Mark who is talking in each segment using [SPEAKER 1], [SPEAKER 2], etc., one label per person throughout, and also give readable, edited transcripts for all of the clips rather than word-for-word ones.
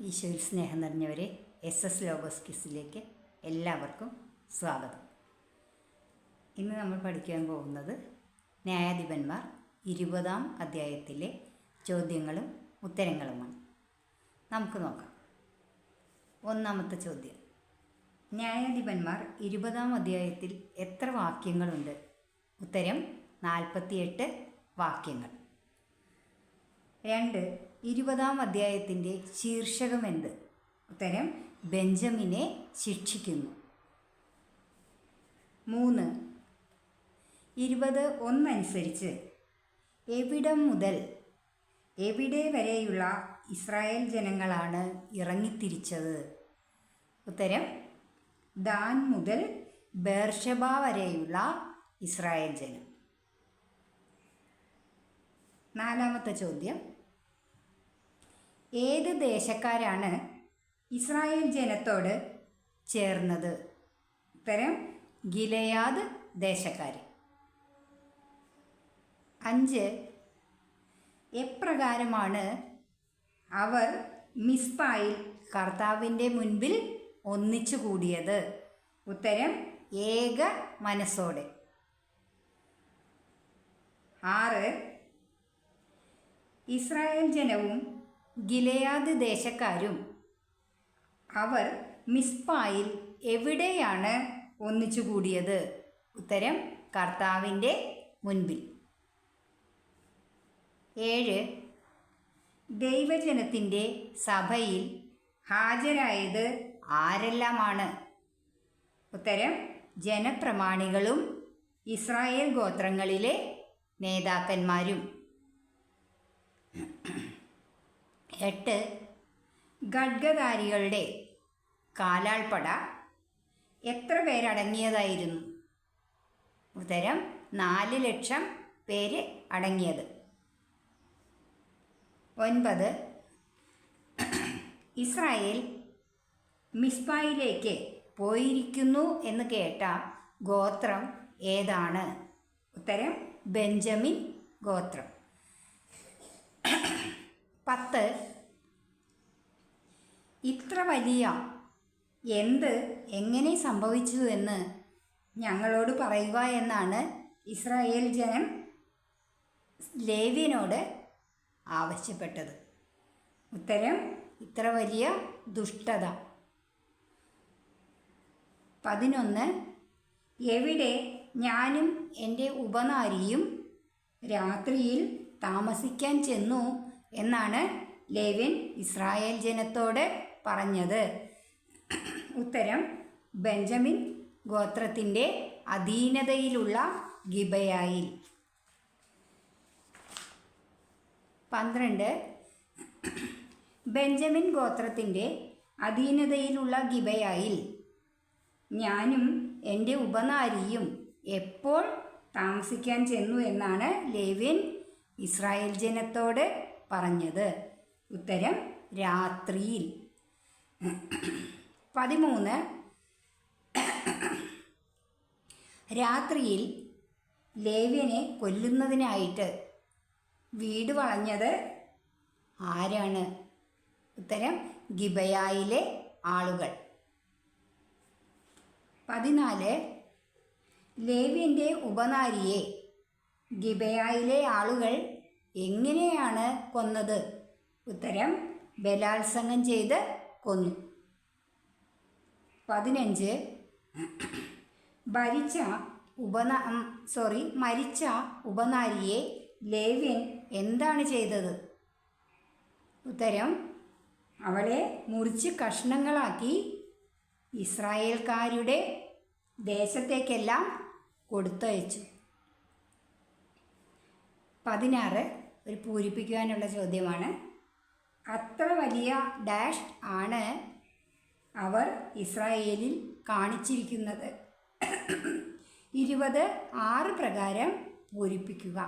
[SPEAKER 1] ഈശോയിൽ സ്നേഹം നിറഞ്ഞവരെ S logos കിസിലേക്ക് എല്ലാവർക്കും സ്വാഗതം. ഇന്ന് നമ്മൾ പഠിക്കാൻ പോകുന്നത് ന്യായാധിപന്മാർ 20-ാം അധ്യായത്തിലെ ചോദ്യങ്ങളും ഉത്തരങ്ങളുമാണ്. നമുക്ക് നോക്കാം. ഒന്നാമത്തെ ചോദ്യം: ന്യായാധിപന്മാർ 20-ാം അധ്യായത്തിൽ എത്ര വാക്യങ്ങളുണ്ട്? ഉത്തരം 48 വാക്യങ്ങൾ. 2. 20-ാം അധ്യായത്തിൻ്റെ ശീർഷകമെന്ത്? ഉത്തരം ബെഞ്ചമിനെ ശിക്ഷിക്കുന്നു. 3. 20:1 അനുസരിച്ച് എവിടം മുതൽ എവിടെ വരെയുള്ള ഇസ്രായേൽ ജനങ്ങളാണ് ഇറങ്ങിത്തിരിച്ചത്? ഉത്തരം ദാൻ മുതൽ ബേർഷബ വരെയുള്ള ഇസ്രായേൽ ജനം. 4. ചോദ്യം: ഏത് ദേശക്കാരാണ് ഇസ്രായേൽ ജനത്തോട് ചേർന്നത്? ഉത്തരം ഗിലെയാദ് ദേശക്കാർ. 5. എപ്രകാരമാണ് അവർ മിസ്പായിൽ കർത്താവിൻ്റെ മുൻപിൽ ഒന്നിച്ചു കൂടിയത്? ഉത്തരം ഏക മനസ്സോടെ. 6. ഇസ്രായേൽ ജനവും ഗിലെയാദ് ദേശക്കാരും അവർ മിസ്പായിൽ എവിടെയാണ് ഒന്നിച്ചു കൂടിയത്? ഉത്തരം കർത്താവിൻ്റെ മുൻപിൽ. 7. ദൈവജനത്തിൻ്റെ സഭയിൽ ഹാജരായത് ആരെല്ലാമാണ്? ഉത്തരം ജനപ്രമാണികളും ഇസ്രായേൽ ഗോത്രങ്ങളിലെ നേതാക്കന്മാരും. 8. ഖഡ്ഗധാരികളുടെ കാലാൾപ്പട എത്ര പേരടങ്ങിയതായിരുന്നു? ഉത്തരം 4,00,000 പേര് അടങ്ങിയത്. 9. ഇസ്രായേൽ മിസ്പായിലേക്ക് പോയിരിക്കുന്നു എന്ന് കേട്ട ഗോത്രം ഏതാണ്? ഉത്തരം ബെഞ്ചമിൻ ഗോത്രം. 10. ഇത്ര വലിയ എന്ത് എങ്ങനെ സംഭവിച്ചു എന്ന് ഞങ്ങളോട് പറയുക എന്നാണ് ഇസ്രായേൽ ജനം ലേവ്യനോട് ആവശ്യപ്പെട്ടത്. ഉത്തരം ഇത്ര വലിയ ദുഷ്ടത. 11. എവിടെ ഞാനും എൻ്റെ ഉപനാരിയും രാത്രിയിൽ താമസിക്കാൻ ചെന്നു എന്നാണ് ലേവ്യൻ ഇസ്രായേൽ ജനത്തോട് പറഞ്ഞത്? ഉത്തരം ബെഞ്ചമിൻ ഗോത്രത്തിൻ്റെ അധീനതയിലുള്ള ഗിബയായിൽ. 12. ബെഞ്ചമിൻ ഗോത്രത്തിൻ്റെ അധീനതയിലുള്ള ഗിബയായിൽ ഞാനും എൻ്റെ ഉപനാരിയും എപ്പോൾ താമസിക്കാൻ ചെന്നു എന്നാണ് ലേവ്യൻ ഇസ്രായേൽ ജനത്തോട് പറഞ്ഞത്? ഉത്തരം രാത്രിയിൽ. 13. രാത്രിയിൽ ലേവ്യനെ കൊല്ലുന്നതിനായിട്ട് വീട് വളഞ്ഞത് ആരാണ്? ഉത്തരം ഗിബയായിലെ ആളുകൾ. 14. ലേവ്യൻ്റെ ഉപനാരിയെ ഗിബയായിലെ ആളുകൾ എങ്ങനെയാണ് കൊന്നത്? ഉത്തരം ബലാത്സംഗം ചെയ്ത് കൊന്നു. 15. മരിച്ച ഉപനാരിയെ ലേവ്യൻ എന്താണ് ചെയ്തത്? ഉത്തരം അവളെ മുറിച്ച് കഷ്ണങ്ങളാക്കി ഇസ്രായേൽക്കാരുടെ ദേശത്തേക്കെല്ലാം കൊടുത്തയച്ചു. 16. ഒരു പൂരിപ്പിക്കുവാനുള്ള ചോദ്യമാണ്. അത്ര വലിയ ഡാഷ് ആണ് അവർ ഇസ്രായേലിൽ കാണിച്ചിരിക്കുന്നത്? 20:6 പ്രകാരം പൂരിപ്പിക്കുക.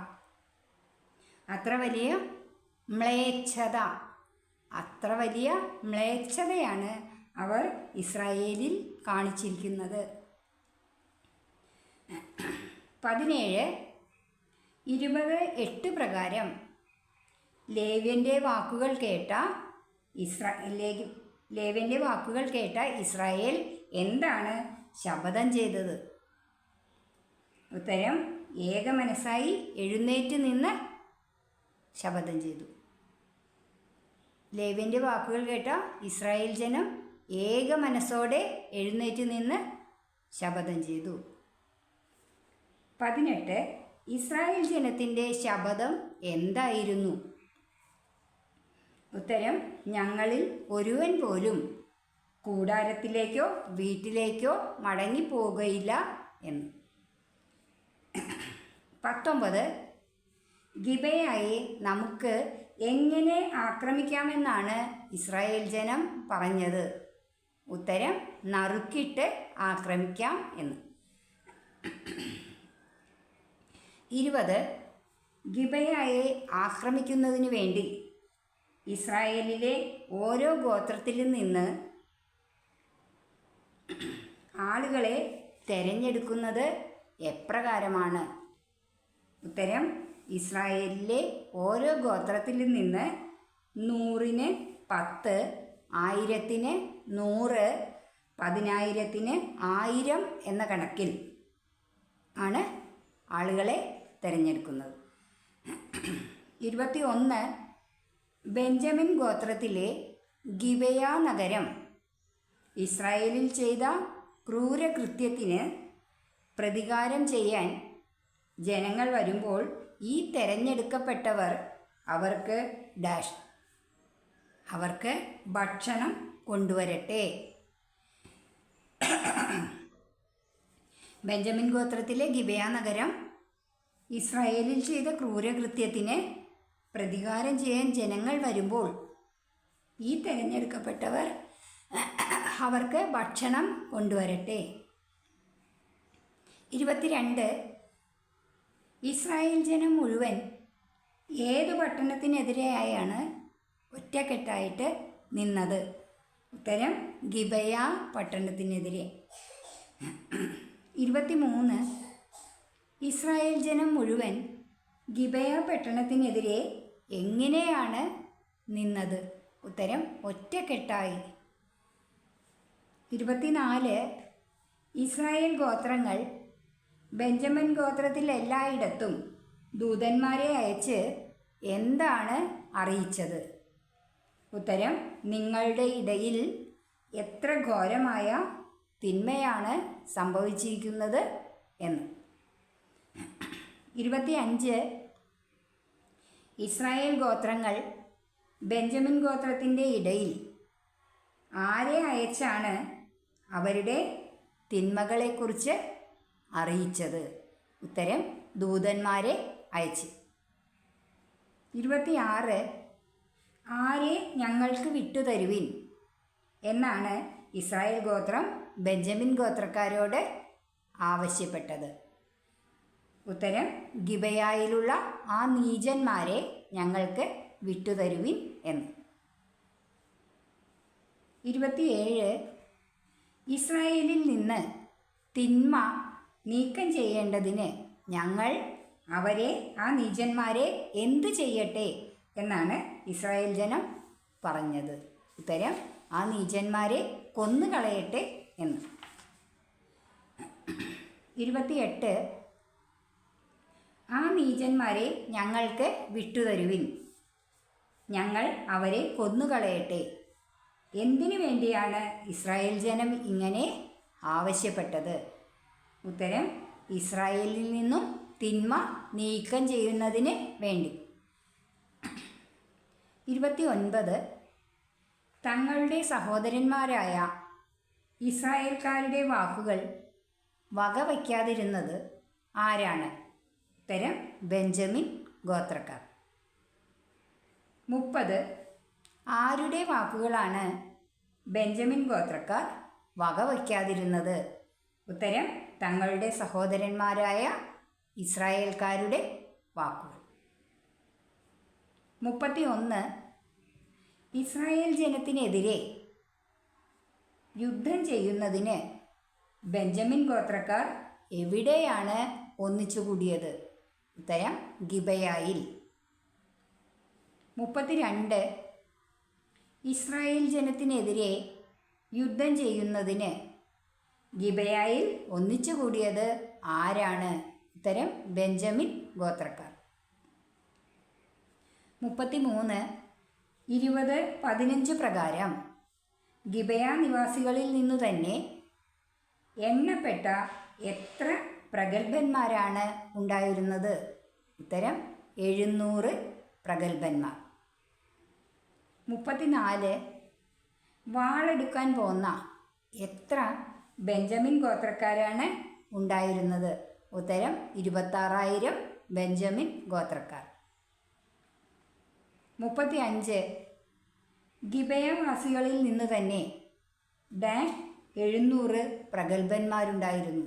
[SPEAKER 1] അത്ര വലിയ മ്ലേച്ഛതയാണ് അവർ ഇസ്രായേലിൽ കാണിച്ചിരിക്കുന്നത്. 17. 20:8 പ്രകാരം ലേവ്യൻ്റെ വാക്കുകൾ കേട്ട ലേവ്യൻ്റെ വാക്കുകൾ കേട്ട ഇസ്രായേൽ എന്താണ് ശപഥം ചെയ്തത്? ഉത്തരം, ഏകമനസ്സായി എഴുന്നേറ്റ് നിന്ന് ശപഥം ചെയ്തു. ലേവ്യൻ്റെ വാക്കുകൾ കേട്ട ഇസ്രായേൽ ജനം ഏകമനസ്സോടെ എഴുന്നേറ്റ് നിന്ന് ശപഥം ചെയ്തു. 18. ഇസ്രായേൽ ജനത്തിൻ്റെ ശപഥം എന്തായിരുന്നു? ഉത്തരം, ഞങ്ങളിൽ ഒരുവൻ പോലും കൂടാരത്തിലേക്കോ വീട്ടിലേക്കോ മടങ്ങിപ്പോകുകയില്ല എന്ന്. 19. ഗിബെയയെ നമുക്ക് എങ്ങനെ ആക്രമിക്കാമെന്നാണ് ഇസ്രായേൽ ജനം പറഞ്ഞത്? ഉത്തരം, നറുക്കിട്ട് ആക്രമിക്കാം എന്ന്. 20. ഗിബെയയെ ആക്രമിക്കുന്നതിന് വേണ്ടി ഇസ്രായേലിലെ ഓരോ ഗോത്രത്തിൽ നിന്ന് ആളുകളെ തിരഞ്ഞെടുക്കുന്നത് എപ്രകാരമാണ്? ഉത്തരം, ഇസ്രായേലിലെ ഓരോ ഗോത്രത്തിൽ നിന്ന് 100-ന് 10, 1000-ന് 100, 10,000-ന് 1000 എന്ന കണക്കിൽ ആണ് ആളുകളെ തിരഞ്ഞെടുക്കുന്നത്. 21. ബെഞ്ചമിൻ ഗോത്രത്തിലെ ഗിബെയ നഗരം ഇസ്രായേലിൽ ചെയ്ത ക്രൂരകൃത്യത്തിന് പ്രതികാരം ചെയ്യാൻ ജനങ്ങൾ വരുമ്പോൾ ഈ തിരഞ്ഞെടുക്കപ്പെട്ടവർ അവർക്ക് ഭക്ഷണം കൊണ്ടുവരട്ടെ. ബെഞ്ചമിൻ ഗോത്രത്തിലെ ഗിബെയ നഗരം ഇസ്രായേലിൽ ചെയ്ത ക്രൂരകൃത്യത്തിന് പ്രതികാരം ചെയ്യാൻ ജനങ്ങൾ വരുമ്പോൾ ഈ തിരഞ്ഞെടുക്കപ്പെട്ടവർ അവർക്ക് ഭക്ഷണം കൊണ്ടുവരട്ടെ. 22. ഇസ്രായേൽ ജനം മുഴുവൻ ഏതു പട്ടണത്തിനെതിരെയായാണ് ഒറ്റക്കെട്ടായിട്ട് നിന്നത്? ഉത്തരം, ഗിബെയ പട്ടണത്തിനെതിരെ. 23. ഇസ്രായേൽ ജനം മുഴുവൻ ഗിബെയ പട്ടണത്തിനെതിരെ എങ്ങനെയാണ് നിന്നത്? ഉത്തരം, ഒറ്റക്കെട്ടായി. 24. ഇസ്രായേൽ ഗോത്രങ്ങൾ ബെഞ്ചമിൻ ഗോത്രത്തിൽ എല്ലായിടത്തും ദൂതന്മാരെ അയച്ച് എന്താണ് അറിയിച്ചത്? ഉത്തരം, നിങ്ങളുടെ ഇടയിൽ എത്ര ഘോരമായ തിന്മയാണ് സംഭവിച്ചിരിക്കുന്നത് എന്ന്. 25. ഇസ്രായേൽ ഗോത്രങ്ങൾ ബെഞ്ചമിൻ ഗോത്രത്തിൻ്റെ ഇടയിൽ ആരെ അയച്ചാണ് അവരുടെ തിന്മകളെക്കുറിച്ച് അറിയിച്ചത്? ഉത്തരം, ദൂതന്മാരെ അയച്ച്. 26. ആരെ ഞങ്ങൾക്ക് വിട്ടുതരുവിൻ എന്നാണ് ഇസ്രായേൽ ഗോത്രം ബെഞ്ചമിൻ ഗോത്രക്കാരോട് ആവശ്യപ്പെട്ടത്? ഉത്തരം, ഗിബെയയിലുള്ള ആ നീചന്മാരെ ഞങ്ങൾക്ക് വിട്ടുതരുവിൻ എന്ന്. 27. ഇസ്രായേലിൽ നിന്ന് തിന്മ നീക്കം ചെയ്യേണ്ടതിന് ഞങ്ങൾ ആ നീചന്മാരെ എന്തു ചെയ്യട്ടെ എന്നാണ് ഇസ്രായേൽ ജനം പറഞ്ഞത്? ഉത്തരം, ആ നീചന്മാരെ കൊന്നുകളയട്ടെ എന്ന്. 28. ആ നീചന്മാരെ ഞങ്ങൾക്ക് വിട്ടുതരുവിൻ, ഞങ്ങൾ അവരെ കൊന്നുകളയട്ടെ. എന്തിനു വേണ്ടിയാണ് ഇസ്രായേൽ ജനം ഇങ്ങനെ ആവശ്യപ്പെട്ടത്? ഉത്തരം, ഇസ്രായേലിൽ നിന്നും തിന്മ നീക്കം ചെയ്യുന്നതിന് വേണ്ടി. 29. തങ്ങളുടെ സഹോദരന്മാരായ ഇസ്രായേൽക്കാരുടെ വാക്കുകൾ വകവയ്ക്കാതിരുന്നത് ആരാണ്? ഉത്തരം, ബെഞ്ചമിൻ ഗോത്രക്കാർ. 30. ആരുടെ വാക്കുകളാണ് ബെഞ്ചമിൻ ഗോത്രക്കാർ വകവയ്ക്കാതിരുന്നത്? ഉത്തരം, തങ്ങളുടെ സഹോദരന്മാരായ ഇസ്രായേൽക്കാരുടെ വാക്കുകൾ. 31. ഇസ്രായേൽ ജനത്തിനെതിരെ യുദ്ധം ചെയ്യുന്നതിന് ബെഞ്ചമിൻ ഗോത്രക്കാർ എവിടെയാണ് ഒന്നിച്ചുകൂടിയത്? ഉത്തരം, ഗിബെയയിൽ. 32. ഇസ്രായേൽ ജനത്തിനെതിരെ യുദ്ധം ചെയ്യുന്നതിന് ഗിബയായിൽ ഒന്നിച്ചു കൂടിയത് ആരാണ്? ഉത്തരം ബെഞ്ചമിൻ ഗോത്രക്കാർ. 33, 20, 15 പ്രകാരം ഗിബയ നിവാസികളിൽ നിന്നു തന്നെ എണ്ണപ്പെട്ട എത്ര പ്രഗത്ഭന്മാരാണ് ഉണ്ടായിരുന്നത്? ഉത്തരം 700 പ്രഗത്ഭന്മാർ. 34, വാളെടുക്കാൻ പോന്ന എത്ര ബെഞ്ചമിൻ ഗോത്രക്കാരാണ് ഉണ്ടായിരുന്നത്? ഉത്തരം 26,000 ബെഞ്ചമിൻ ഗോത്രക്കാർ. 35, ഗിബയവാസികളിൽ നിന്ന് തന്നെ ഡാഷ് 700 പ്രഗത്ഭന്മാരുണ്ടായിരുന്നു.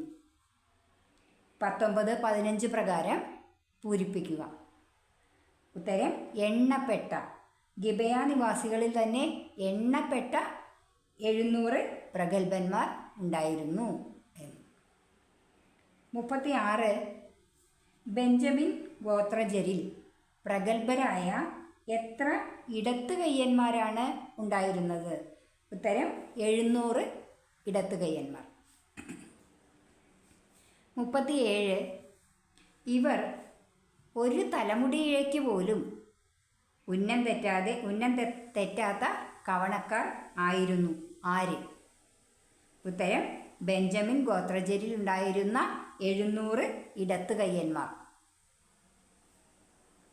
[SPEAKER 1] 19, 15 പ്രകാരം പൂരിപ്പിക്കുക. ഉത്തരം എണ്ണപ്പെട്ട, ഗിബയ നിവാസികളിൽ തന്നെ എണ്ണപ്പെട്ട 700 പ്രഗത്ഭന്മാർ ഉണ്ടായിരുന്നു എന്ന്. 36, ബെഞ്ചമിൻ ഗോത്രജരിൽ പ്രഗത്ഭരായ എത്ര ഇടത്തുകയ്യന്മാരാണ് ഉണ്ടായിരുന്നത്? ഉത്തരം 700 ഇടത്തുകയ്യന്മാർ. 37, ഇവർ ഒരു തലമുടിയിഴയ്ക്ക് പോലും ഉന്നം തെറ്റാത്ത കവണക്കാർ ആയിരുന്നു. ആര്? ഉത്തരം ബെഞ്ചമിൻ ഗോത്രജരിൽ ഉണ്ടായിരുന്ന 700 ഇടത്തുകയ്യന്മാർ.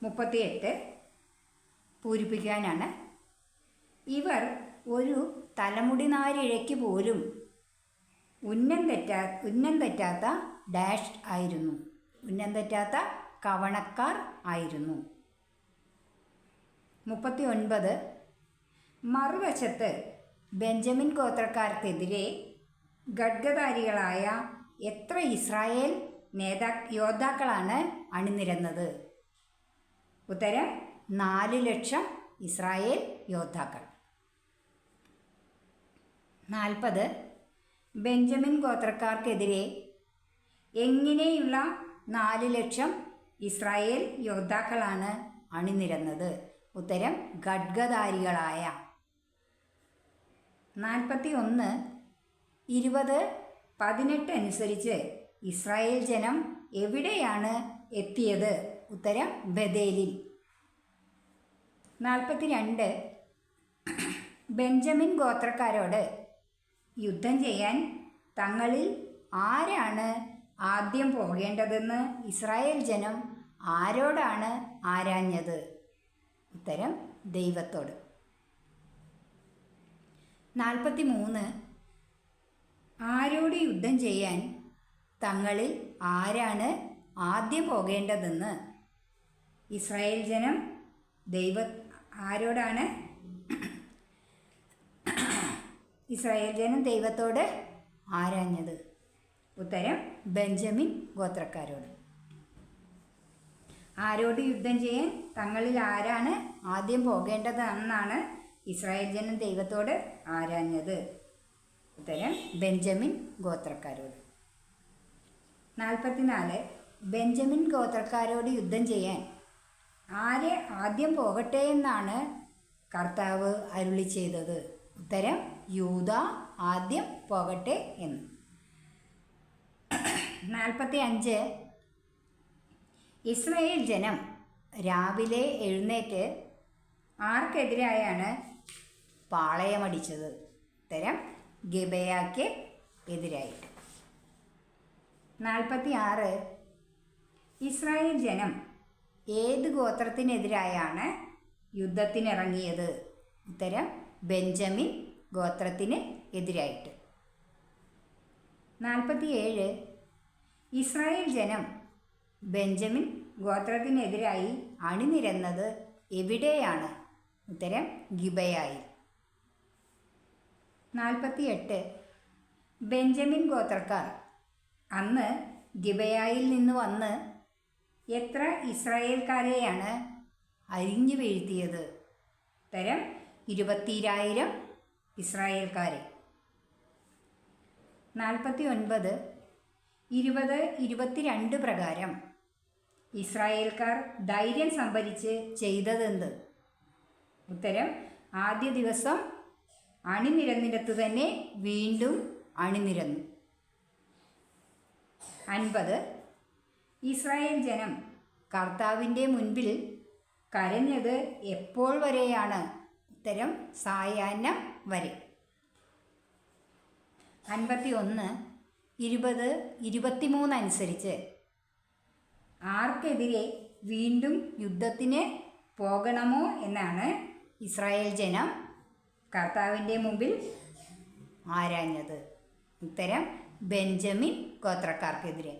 [SPEAKER 1] 38, പൂരിപ്പിക്കാനാണ്. ഇവർ ഒരു തലമുടി നാരിഴയ്ക്ക് പോലും ഉന്നം തെറ്റാത്ത ഡാഷ് ആയിരുന്നു. ഉന്നം തെറ്റാത്ത കവണക്കാർ ആയിരുന്നു. 39, മറുവശത്ത് ബെഞ്ചമിൻ ഗോത്രക്കാർക്കെതിരെ ഖഡ്ഗധാരികളായ എത്ര ഇസ്രായേൽ യോദ്ധാക്കളാണ് അണിനിരന്നത്? ഉത്തരം 4,00,000 ഇസ്രായേൽ യോദ്ധാക്കൾ. 40, ബെഞ്ചമിൻ ഗോത്രക്കാർക്കെതിരെ എങ്ങനെയുള്ള 4,00,000 ഇസ്രായേൽ യോദ്ധാക്കളാണ് അണിനിരന്നത്? ഉത്തരം ഖഡ്ഗധാരികളായ. 41, 20, 18 അനുസരിച്ച് ഇസ്രായേൽ ജനം എവിടെയാണ് എത്തിയത്? ഉത്തരം ബഥേലിൽ. 42, ബെഞ്ചമിൻ ഗോത്രക്കാരോട് യുദ്ധം ചെയ്യാൻ തങ്ങളിൽ ആരാണ് ആദ്യം പോകേണ്ടതെന്ന് ഇസ്രായേൽ ജനം ആരോടാണ് ആരാഞ്ഞത്? ഉത്തരം ദൈവത്തോട്. 43, ആരോട് യുദ്ധം ചെയ്യാൻ തങ്ങളിൽ ആരാണ് ആദ്യം പോകേണ്ടതെന്ന് ഇസ്രായേൽ ജനം ആരോടാണ് ഇസ്രായേൽ ജനം ദൈവത്തോട് ആരാഞ്ഞത്? ഉത്തരം ബെഞ്ചമിൻ ഗോത്രക്കാരോട്. ആരോട് യുദ്ധം ചെയ്യാൻ തങ്ങളിൽ ആരാണ് ആദ്യം പോകേണ്ടതെന്നാണ് ഇസ്രായേൽ ജനം ദൈവത്തോട് ആരാഞ്ഞത്? ഉത്തരം ബെഞ്ചമിൻ ഗോത്രക്കാരോട്. 44, ബെഞ്ചമിൻ ഗോത്രക്കാരോട് യുദ്ധം ചെയ്യാൻ ആരെ ആദ്യം പോകട്ടെ എന്നാണ് കർത്താവ് അരുളി ചെയ്തത്? ഉത്തരം യൂദ ആദ്യം പോകട്ടെ എന്ന്. 45, ഇസ്രായേൽ ജനം രാവിലെ എഴുന്നേറ്റ് ആർക്കെതിരായാണ് പാളയമടിച്ചത്? ഉത്തരം ഗിബയായ്ക്ക് എതിരായിട്ട്. 46, ഇസ്രായേൽ ജനം ഏത് ഗോത്രത്തിനെതിരായാണ് യുദ്ധത്തിനിറങ്ങിയത്? ഉത്തരം ബെഞ്ചമിൻ ഗോത്രത്തിന് എതിരായിട്ട്. 47, ഇസ്രായേൽ ജനം ബെഞ്ചമിൻ ഗോത്രത്തിനെതിരായി അണിനിരന്നത് എവിടെയാണ്? ഉത്തരം ഗിബയായിൽ. 48, ബെഞ്ചമിൻ ഗോത്രക്കാർ അന്ന് ഗിബയായിൽ നിന്ന് വന്ന് എത്ര ഇസ്രായേൽക്കാരെയാണ് അരിഞ്ഞു വീഴ്ത്തിയത്? ഉത്തരം 20,000 ഇസ്രായേൽക്കാരെ. 49, 20, 22 പ്രകാരം ഇസ്രായേൽക്കാർ ധൈര്യം സംഭരിച്ച് ചെയ്തതെന്ത്? ഉത്തരം ആദ്യ ദിവസം അണിനിരന്നിടത്ത് തന്നെ വീണ്ടും അണിനിരന്നു. 50. ഇസ്രായേൽ ജനം കർത്താവിൻ്റെ മുൻപിൽ കരഞ്ഞത് എപ്പോൾ വരെയാണ്? ഉത്തരം സായാഹ്നം വരെ. 51, 20, 23 അനുസരിച്ച് ആർക്കെതിരെ വീണ്ടും യുദ്ധത്തിന് പോകണമോ എന്നാണ് ഇസ്രായേൽ ജനം കർത്താവിൻ്റെ മുമ്പിൽ ആരാഞ്ഞത്. ഉത്തരം ബെഞ്ചമിൻ ഗോത്രക്കാർക്കെതിരെ.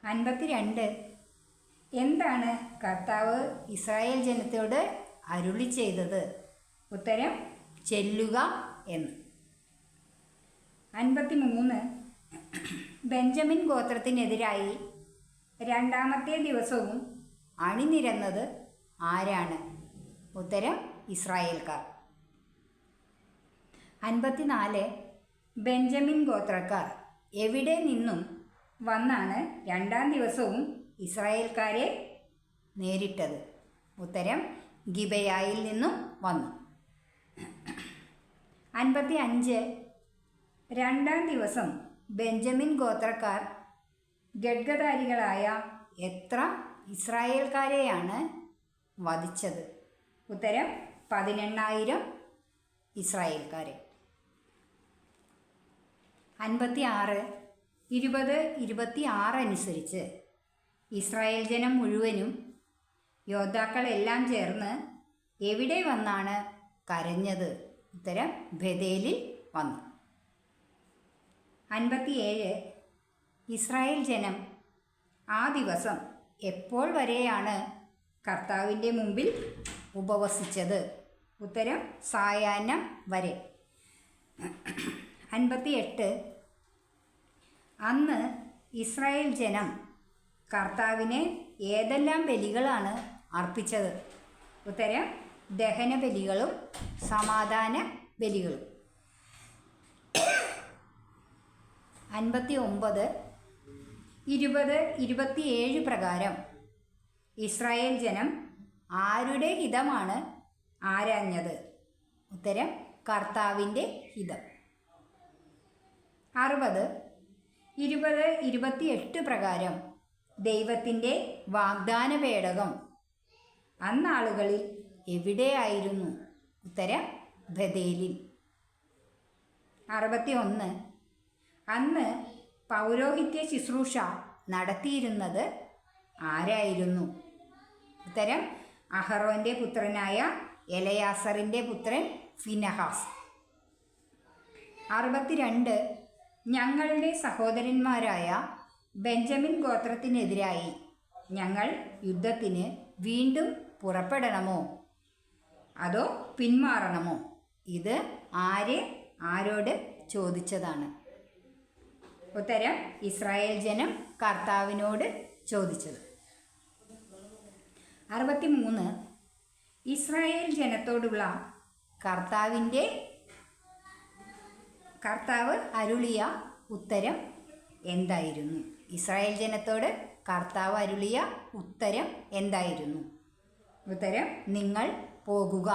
[SPEAKER 1] 52. എന്താണ് കർത്താവ് ഇസ്രായേൽ ജനത്തോട് അരുളി ചെയ്തത്? ഉത്തരം ചെല്ലുക എന്ന്. 53. ബെഞ്ചമിൻ ഗോത്രത്തിനെതിരായി രണ്ടാമത്തെ ദിവസവും അണിനിരന്നത് ആരാണ്? ഉത്തരം ഇസ്രായേൽക്കാർ. 54. ബെഞ്ചമിൻ ഗോത്രക്കാർ എവിടെ നിന്നും വന്നാണ് രണ്ടാം ദിവസവും ഇസ്രായേൽക്കാരെ നേരിട്ടത്? ഉത്തരം ഗിബയായിൽ നിന്നും വന്നു. 55. രണ്ടാം ദിവസം ബെഞ്ചമിൻ ഗോത്രക്കാർ ഖഡ്ഗധാരികളായ എത്ര ഇസ്രായേൽക്കാരെയാണ് വധിച്ചത്? ഉത്തരം 18,000 ഇസ്രായേൽക്കാരെ. 56, 20, 26 അനുസരിച്ച് ഇസ്രായേൽ ജനം മുഴുവനും യോദ്ധാക്കളെല്ലാം ചേർന്ന് എവിടെ വന്നാണ് കരഞ്ഞത്? ഉത്തരം ബേഥേലിൽ വന്നു. 57. ഇസ്രായേൽ ജനം ആ ദിവസം എപ്പോൾ വരെയാണ് കർത്താവിൻ്റെ മുമ്പിൽ ഉപവസിച്ചത്? ഉത്തരം സായാഹ്നം വരെ. 58. അന്ന് ഇസ്രായേൽ ജനം കർത്താവിന് ഏതെല്ലാം ബലികളാണ് അർപ്പിച്ചത്? ഉത്തരം ദഹനബലികളും സമാധാന ബലികളും. 59, 20, 27 പ്രകാരം ഇസ്രായേൽ ജനം ആരുടെ ഹിതമാണ് ആരാഞ്ഞത്? ഉത്തരം കർത്താവിൻ്റെ ഹിതം. 60, 20, 28 പ്രകാരം ദൈവത്തിൻ്റെ വാഗ്ദാന പേടകം അന്നാളുകളിൽ എവിടെയായിരുന്നു? ഉത്തരം ബേഥേലിൽ. 61, അന്ന് പൗരോഹിത്യ ശുശ്രൂഷ നടത്തിയിരുന്നത് ആരായിരുന്നു? ഉത്തരം അഹറോൻ്റെ പുത്രനായ എലയാസറിൻ്റെ പുത്രൻ ഫിനഹാസ്. 62, ഞങ്ങളുടെ സഹോദരന്മാരായ ബെഞ്ചമിൻ ഗോത്രത്തിനെതിരായി ഞങ്ങൾ യുദ്ധത്തിന് വീണ്ടും പുറപ്പെടണമോ അതോ പിന്മാറണമോ? ഇത് ആരോട് ചോദിച്ചതാണ്? ഉത്തരം ഇസ്രായേൽ ജനം കർത്താവിനോട് ചോദിച്ചത്. 63, ഇസ്രായേൽ ജനത്തോടുള്ള കർത്താവ് അരുളിയ ഉത്തരം എന്തായിരുന്നു? ഇസ്രായേൽ ജനത്തോട് കർത്താവ് അരുളിയ ഉത്തരം എന്തായിരുന്നു? ഉത്തരം നിങ്ങൾ പോകുക,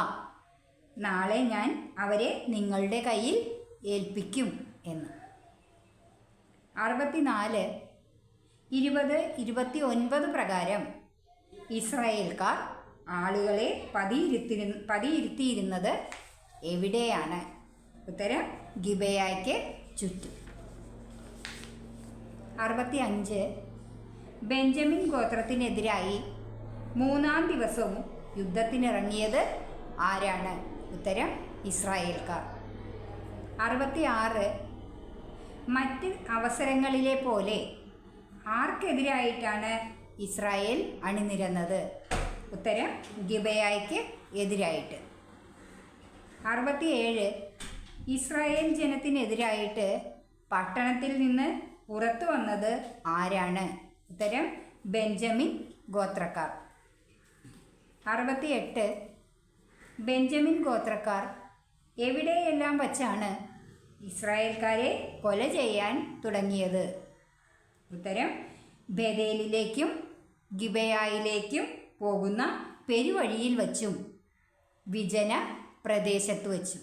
[SPEAKER 1] നാളെ ഞാൻ അവരെ നിങ്ങളുടെ കയ്യിൽ ഏൽപ്പിക്കും എന്ന്. 64, 20, 29 പ്രകാരം ഇസ്രായേൽക്കാർ ആളുകളെ പതിയിരുത്തിയിരുന്നത് എവിടെയാണ്? ഉത്തരം ഗിബയായ്ക്ക് ചുറ്റും. 65, ബെഞ്ചമിൻ ഗോത്രത്തിനെതിരായി മൂന്നാം ദിവസവും യുദ്ധത്തിനിറങ്ങിയത് ആരാണ്? ഉത്തരം ഇസ്രായേൽക്കാർ. 66, മറ്റ് അവസരങ്ങളിലെ പോലെ ആർക്കെതിരായിട്ടാണ് ഇസ്രായേൽ അണിനിരന്നത്? ഉത്തരം ഗിബയായ്ക്ക് എതിരായിട്ട്. 67, ഇസ്രായേൽ ജനത്തിനെതിരായിട്ട് പട്ടണത്തിൽ നിന്ന് പുറത്തു വന്നത് ആരാണ്? ഉത്തരം ബെഞ്ചമിൻ ഗോത്രക്കാർ. 68, ബെഞ്ചമിൻ ഗോത്രക്കാർ എവിടെയെല്ലാം വച്ചാണ് ഇസ്രായേൽക്കാരെ കൊല ചെയ്യാൻ തുടങ്ങിയത്? ഉത്തരം ബേഥേലിലേക്കും ഗിബയായിലേക്കും പോകുന്ന പെരുവഴിയിൽ വച്ചും വിജന പ്രദേശത്ത് വച്ചു.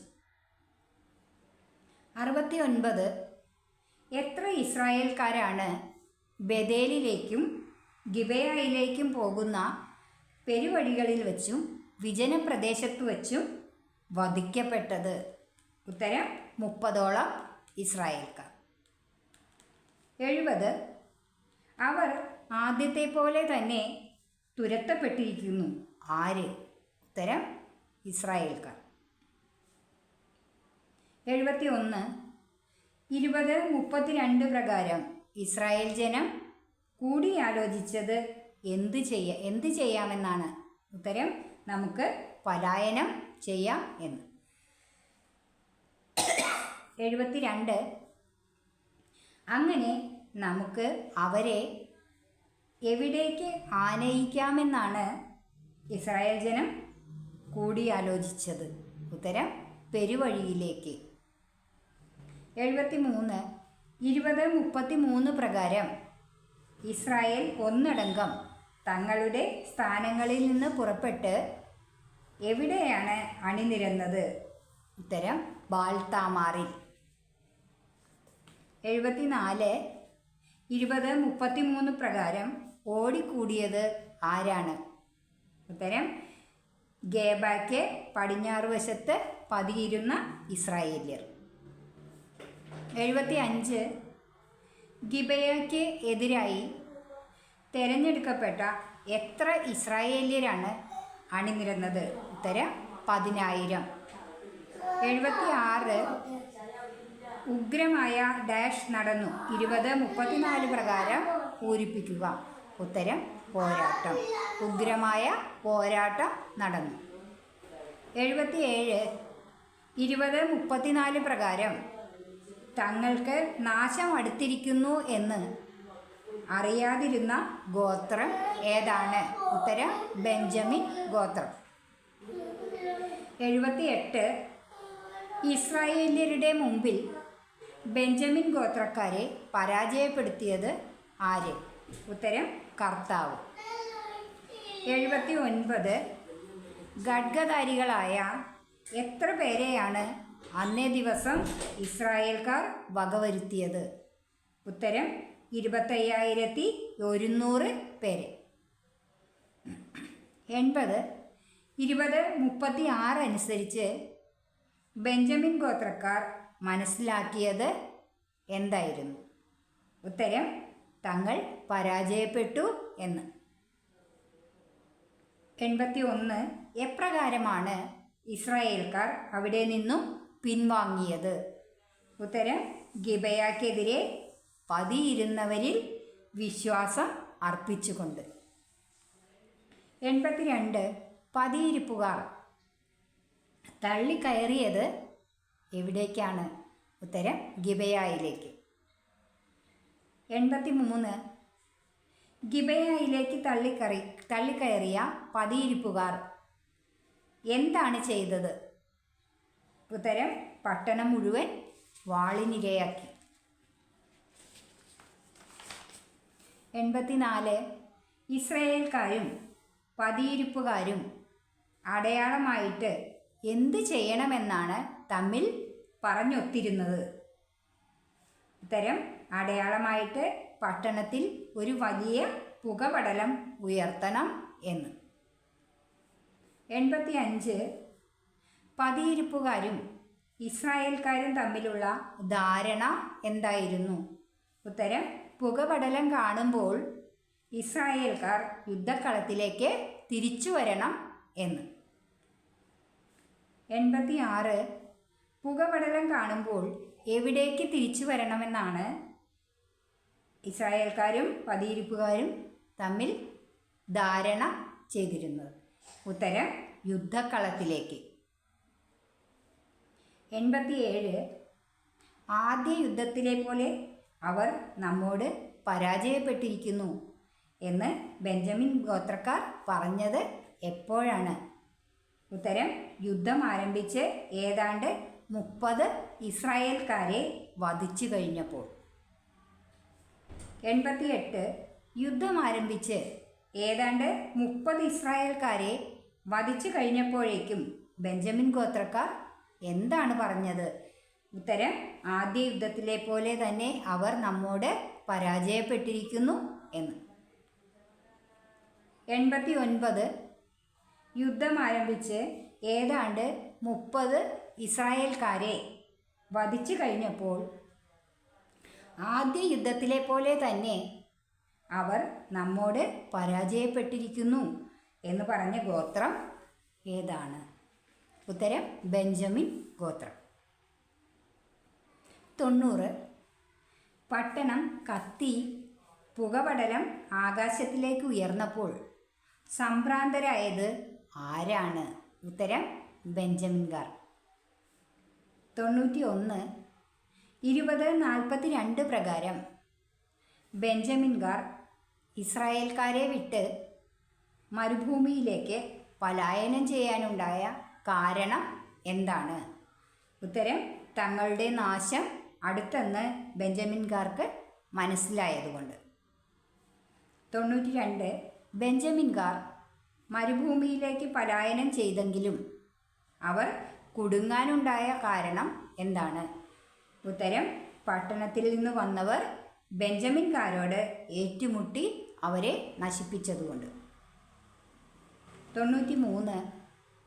[SPEAKER 1] 69. എത്ര ഇസ്രായേൽക്കാരാണ് ബേഥേലിലേക്കും ഗിബെയയിലേക്കും പോകുന്ന പെരുവഴികളിൽ വച്ചും വിജനപ്രദേശത്ത് വച്ചും വധിക്കപ്പെട്ടത്? ഉത്തരം 30ഓളം ഇസ്രായേൽക്കാർ. 70. അവർ ആദ്യത്തെ പോലെ തന്നെ തുരത്തപ്പെട്ടിരിക്കുന്നു. ആര്? ഉത്തരം ഇസ്രായേൽക്കാർ. 71. 20:32 പ്രകാരം ഇസ്രായേൽ ജനം കൂടിയാലോചിച്ചത് എന്ത് ചെയ്യാമെന്നാണ്? ഉത്തരം നമുക്ക് പലായനം ചെയ്യാം എന്ന്. 72. അങ്ങനെ നമുക്ക് അവരെ എവിടേക്ക് ആനയിക്കാമെന്നാണ് ഇസ്രായേൽ ജനം കൂടിയാലോചിച്ചത്? ഉത്തരം പെരുവഴിയിലേക്ക്. 73. 20:33 പ്രകാരം ഇസ്രായേൽ ഒന്നടങ്കം തങ്ങളുടെ സ്ഥാനങ്ങളിൽ നിന്ന് പുറപ്പെട്ട് എവിടെയാണ് അണിനിരന്നത്? ഉത്തരം ബാൽതാമാറിൽ. 74. 20:33 പ്രകാരം ഓടിക്കൂടിയത് ആരാണ്? ഉത്തരം ഗേബയ്ക്ക് പടിഞ്ഞാറ് വശത്ത് പതിയിരുന്ന ഇസ്രായേല്യർ. 75. ഗിബെയയ്ക്ക് എതിരായി തിരഞ്ഞെടുക്കപ്പെട്ട എത്ര ഇസ്രായേല്യരാണ് അണിനിരന്നത്? ഉത്തരം 10,000. 76. ഉഗ്രമായ ഡാഷ് നടന്നു. 20:34 പ്രകാരം പൂരിപ്പിക്കുക. ഉത്തരം പോരാട്ടം. ഉഗ്രമായ പോരാട്ടം നടന്നു. 77. 20:34 പ്രകാരം തങ്ങൾക്ക് നാശം അടുത്തിരിക്കുന്നു എന്ന് അറിയാതിരുന്ന ഗോത്രം ഏതാണ്? ഉത്തരം ബെഞ്ചമിൻ ഗോത്രം. 78. ഇസ്രായേല്യരുടെ മുമ്പിൽ ബെഞ്ചമിൻ ഗോത്രക്കാരെ പരാജയപ്പെടുത്തിയത് ആര്? ഉത്തരം കർത്താവ്. 79. ഖഡ്ഗധാരികളായ എത്ര പേരെയാണ് അന്നേ ദിവസം ഇസ്രായേൽക്കാർ വകവരുത്തിയത്? ഉത്തരം 25,100 പേരെ. 80. 20:36 അനുസരിച്ച് ബെഞ്ചമിൻ ഗോത്രക്കാർ മനസ്സിലാക്കിയത് എന്തായിരുന്നു? ഉത്തരം തങ്ങൾ പരാജയപ്പെട്ടു എന്ന്. 81. എപ്രകാരമാണ് ഇസ്രായേൽക്കാർ അവിടെ നിന്നും പിൻവാങ്ങിയത്? ഉത്തരം ഗിബെയക്കെതിരെ പതിയിരുന്നവരിൽ വിശ്വാസം അർപ്പിച്ചുകൊണ്ട്. 82. പതിയിരിപ്പുകാർ തള്ളിക്കയറിയത് എവിടേക്കാണ്? ഉത്തരം ഗിബെയയിലേക്ക്. 83. ഗിബെയയിലേക്ക് തള്ളിക്കയറിയ പതിയിരിപ്പുകാർ എന്താണ് ചെയ്തത്? ഉത്തരം പട്ടണം മുഴുവൻ വാളിനിരയാക്കി. 84. ഇസ്രായേൽക്കാരും പതിയിരിപ്പുകാരും അടയാളമായിട്ട് എന്ത് ചെയ്യണമെന്നാണ് തമ്മിൽ പറഞ്ഞൊത്തിരുന്നത്? ഉത്തരം അടയാളമായിട്ട് പട്ടണത്തിൽ ഒരു വലിയ പുകപടലം ഉയർത്തണം എന്ന്. 85. പതിയിരിപ്പുകാരും ഇസ്രായേൽക്കാരും തമ്മിലുള്ള ധാരണ എന്തായിരുന്നു? ഉത്തരം പുകപടലം കാണുമ്പോൾ ഇസ്രായേൽക്കാർ യുദ്ധക്കളത്തിലേക്ക് തിരിച്ചു വരണം എന്ന്. 86. പുകപടലം കാണുമ്പോൾ എവിടേക്ക് തിരിച്ചു വരണമെന്നാണ് ഇസ്രായേൽക്കാരും പതിയിരിപ്പുകാരും തമ്മിൽ ധാരണ ചെയ്തിരുന്നത്? ഉത്തരം യുദ്ധക്കളത്തിലേക്ക്. 87. ആദ്യ യുദ്ധത്തിലെ പോലെ അവർ നമ്മോട് പരാജയപ്പെട്ടിരിക്കുന്നു എന്ന് ബെഞ്ചമിൻ ഗോത്രക്കാർ പറഞ്ഞത് എപ്പോഴാണ്? ഉത്തരം യുദ്ധം ആരംഭിച്ച് ഏതാണ്ട് 30 ഇസ്രായേൽക്കാരെ വധിച്ചു കഴിഞ്ഞപ്പോൾ. 88. യുദ്ധം ആരംഭിച്ച് ഏതാണ്ട് 30 ഇസ്രായേൽക്കാരെ വധിച്ചു കഴിഞ്ഞപ്പോഴേക്കും ബെഞ്ചമിൻ ഗോത്രക്കാർ എന്താണ് പറഞ്ഞത്? ഉത്തരം, ആദ്യ യുദ്ധത്തിലെ പോലെ തന്നെ അവർ നമ്മോട് പരാജയപ്പെട്ടിരിക്കുന്നു എന്ന്. 89. യുദ്ധം ആരംഭിച്ച് ഏതാണ്ട് 30 ഇസ്രായേൽക്കാരെ വധിച്ചു കഴിഞ്ഞപ്പോൾ ആദ്യ യുദ്ധത്തിലെ പോലെ തന്നെ അവർ നമ്മോട് പരാജയപ്പെട്ടിരിക്കുന്നു എന്ന് പറഞ്ഞ ഗോത്രം ഏതാണ്? ഉത്തരം, ബെഞ്ചമിൻ ഗോത്രം. 90. പട്ടണം കത്തി പുകപടലം ആകാശത്തിലേക്ക് ഉയർന്നപ്പോൾ സംഭ്രാന്തരായത് ആരാണ്? ഉത്തരം, ബെഞ്ചമിൻകാർ. 91. 20:42 പ്രകാരം ബെഞ്ചമിൻകാർ ഇസ്രായേൽക്കാരെ വിട്ട് മരുഭൂമിയിലേക്ക് പലായനം ചെയ്യാനുണ്ടായ കാരണം എന്താണ്? ഉത്തരം, തങ്ങളുടെ നാശം അടുത്തെന്ന് ബെഞ്ചമിൻകാർക്ക് മനസ്സിലായതുകൊണ്ട്. 92. ബെഞ്ചമിൻകാർ മരുഭൂമിയിലേക്ക് പലായനം ചെയ്തെങ്കിലും അവർ കുടുങ്ങാനുണ്ടായ കാരണം എന്താണ്? ഉത്തരം, പട്ടണത്തിൽ നിന്ന് വന്നവർ ബെഞ്ചമിൻകാരോട് ഏറ്റുമുട്ടി അവരെ നശിപ്പിച്ചതുകൊണ്ട്. 93.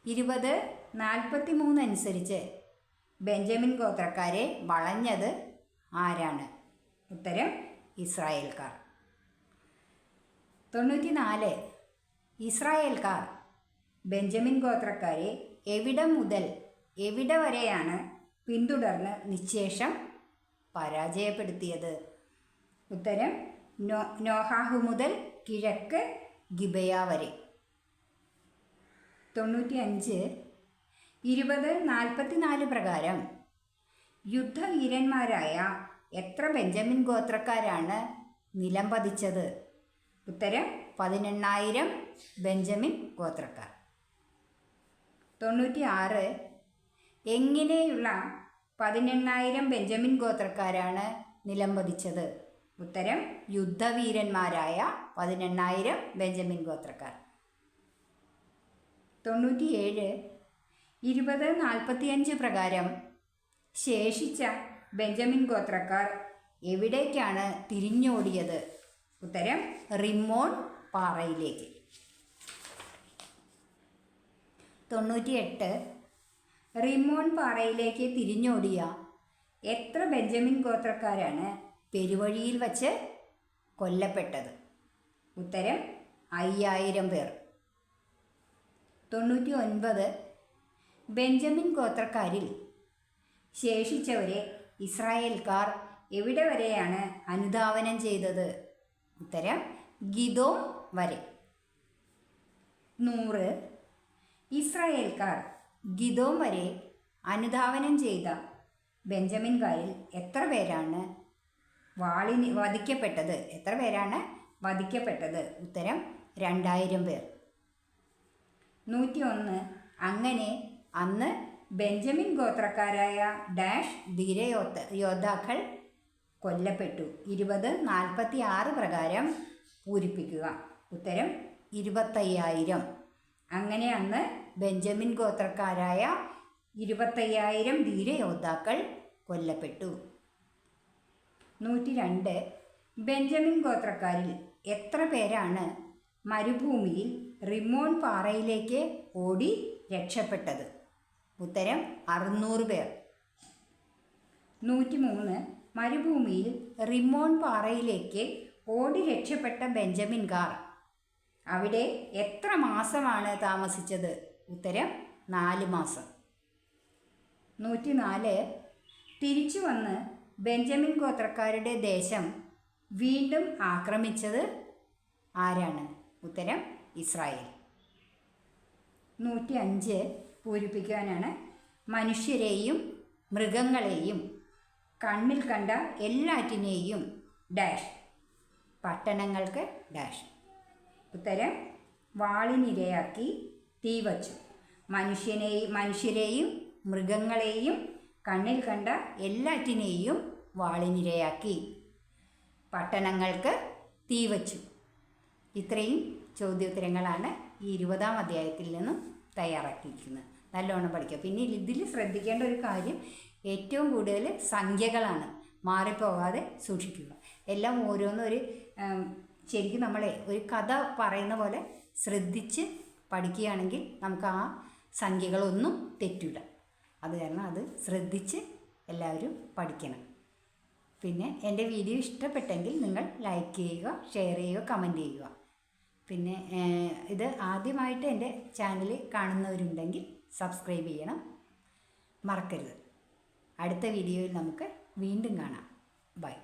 [SPEAKER 1] 20:43 അനുസരിച്ച് ബെഞ്ചമിൻ ഗോത്രക്കാരെ വളഞ്ഞത് ആരാണ്? ഉത്തരം, ഇസ്രായേൽക്കാർ. 94. ഇസ്രായേൽക്കാർ ബെഞ്ചമിൻ ഗോത്രക്കാരെ എവിടം മുതൽ എവിടെ വരെയാണ് പിന്തുടർന്ന് നിശ്ശേഷം പരാജയപ്പെടുത്തിയത്? ഉത്തരം, നോഹാഹു മുതൽ കിഴക്ക് ഗിബയ വരെ. 95. 20:44 പ്രകാരം യുദ്ധവീരന്മാരായ എത്ര ബെഞ്ചമിൻ ഗോത്രക്കാരാണ് നിലം പതിച്ചത്? ഉത്തരം, 18,000 ബെഞ്ചമിൻ ഗോത്രക്കാർ. 96. എങ്ങനെയുള്ള 18,000 ബെഞ്ചമിൻ ഗോത്രക്കാരാണ് നിലം പതിച്ചത്? ഉത്തരം, യുദ്ധവീരന്മാരായ 18,000 ബെഞ്ചമിൻ ഗോത്രക്കാർ. 97. 20:45 പ്രകാരം ശേഷിച്ച ബെഞ്ചമിൻ ഗോത്രക്കാർ എവിടേക്കാണ് തിരിഞ്ഞോടിയത്? ഉത്തരം, റിമ്മോൺ പാറയിലേക്ക്. 98. റിമ്മോൺ പാറയിലേക്ക് തിരിഞ്ഞോടിയ എത്ര ബെഞ്ചമിൻ ഗോത്രക്കാരാണ് പെരുവഴിയിൽ വച്ച് കൊല്ലപ്പെട്ടത്? ഉത്തരം, 5,000 പേർ. 99. ബെഞ്ചമിൻ ഗോത്രക്കാരിൽ ശേഷിച്ചവരെ ഇസ്രായേൽക്കാർ എവിടെ വരെയാണ് അനുധാവനം ചെയ്തത്? ഉത്തരം, ഗിദോം വരെ. 100. ഇസ്രായേൽക്കാർ ഗിദോം വരെ അനുധാവനം ചെയ്ത ബെഞ്ചമിൻകാരിൽ എത്ര പേരാണ് വധിക്കപ്പെട്ടത്? എത്ര പേരാണ് വധിക്കപ്പെട്ടത്? ഉത്തരം, 2,000 പേർ. 101. അങ്ങനെ അന്ന് ബെഞ്ചമിൻ ഗോത്രക്കാരായ ഡാഷ് ധീരയോദ്ധാക്കൾ കൊല്ലപ്പെട്ടു. 20:46 പ്രകാരം പൂരിപ്പിക്കുക. ഉത്തരം, 25,000. അങ്ങനെ അന്ന് ബെഞ്ചമിൻ ഗോത്രക്കാരായ 25,000 ധീരയോദ്ധാക്കൾ കൊല്ലപ്പെട്ടു. 102. ബെഞ്ചമിൻ ഗോത്രക്കാരിൽ എത്ര പേരാണ് മരുഭൂമിയിൽ റിമ്മോൺ പാറയിലേക്ക് ഓടി രക്ഷപ്പെട്ടത്? ഉത്തരം, 600 പേർ. 103. മരുഭൂമിയിൽ റിമ്മോൺ പാറയിലേക്ക് ഓടി രക്ഷപ്പെട്ട ബെഞ്ചമിൻകാർ അവിടെ എത്ര മാസമാണ് താമസിച്ചത്? ഉത്തരം, 4 മാസം. 104. തിരിച്ചു വന്ന് ബെഞ്ചമിൻ ഗോത്രക്കാരുടെ ദേശം വീണ്ടും ആക്രമിച്ചത് ആരാണ്? ഉത്തരം, ഇസ്രായേൽ. 105 പൂരിപ്പിക്കാനാണ്. മനുഷ്യരെയും മൃഗങ്ങളെയും കണ്ണിൽ കണ്ട എല്ലാറ്റിനെയും ഡാഷ് പട്ടണങ്ങൾക്ക് ഡാഷ്. ഉത്തരം, വാളിനിരയാക്കി തീ വച്ചു. മനുഷ്യരെയും മൃഗങ്ങളെയും കണ്ണിൽ കണ്ട എല്ലാറ്റിനെയും വാളിനിരയാക്കി പട്ടണങ്ങൾക്ക് തീ വച്ചു. ഇത്രയും ചോദ്യോത്തരങ്ങളാണ് ഈ 20-ാം അധ്യായത്തിൽ നിന്നും തയ്യാറാക്കിയിരിക്കുന്നത്. നല്ലോണം പഠിക്കുക. പിന്നെ ഇതിൽ ശ്രദ്ധിക്കേണ്ട ഒരു കാര്യം, ഏറ്റവും കൂടുതൽ സംഖ്യകളാണ്, മാറിപ്പോകാതെ സൂക്ഷിക്കുക. എല്ലാം ഓരോന്നൊരു ശരിക്കും നമ്മളെ ഒരു കഥ പറയുന്ന പോലെ ശ്രദ്ധിച്ച് പഠിക്കുകയാണെങ്കിൽ നമുക്ക് ആ സംഖ്യകളൊന്നും തെറ്റില്ല. അത് കാരണം അത് ശ്രദ്ധിച്ച് എല്ലാവരും പഠിക്കണം. പിന്നെ എൻ്റെ വീഡിയോ ഇഷ്ടപ്പെട്ടെങ്കിൽ നിങ്ങൾ ലൈക്ക് ചെയ്യുക, ഷെയർ ചെയ്യുക, കമൻറ്റ് ചെയ്യുക. പിന്നെ ഇത് ആദ്യമായിട്ട് എൻ്റെ ചാനൽ കാണുന്നവരുണ്ടെങ്കിൽ സബ്സ്ക്രൈബ് ചെയ്യണം, മറക്കരുത്. അടുത്ത വീഡിയോയിൽ നമുക്ക് വീണ്ടും കാണാം. ബൈ.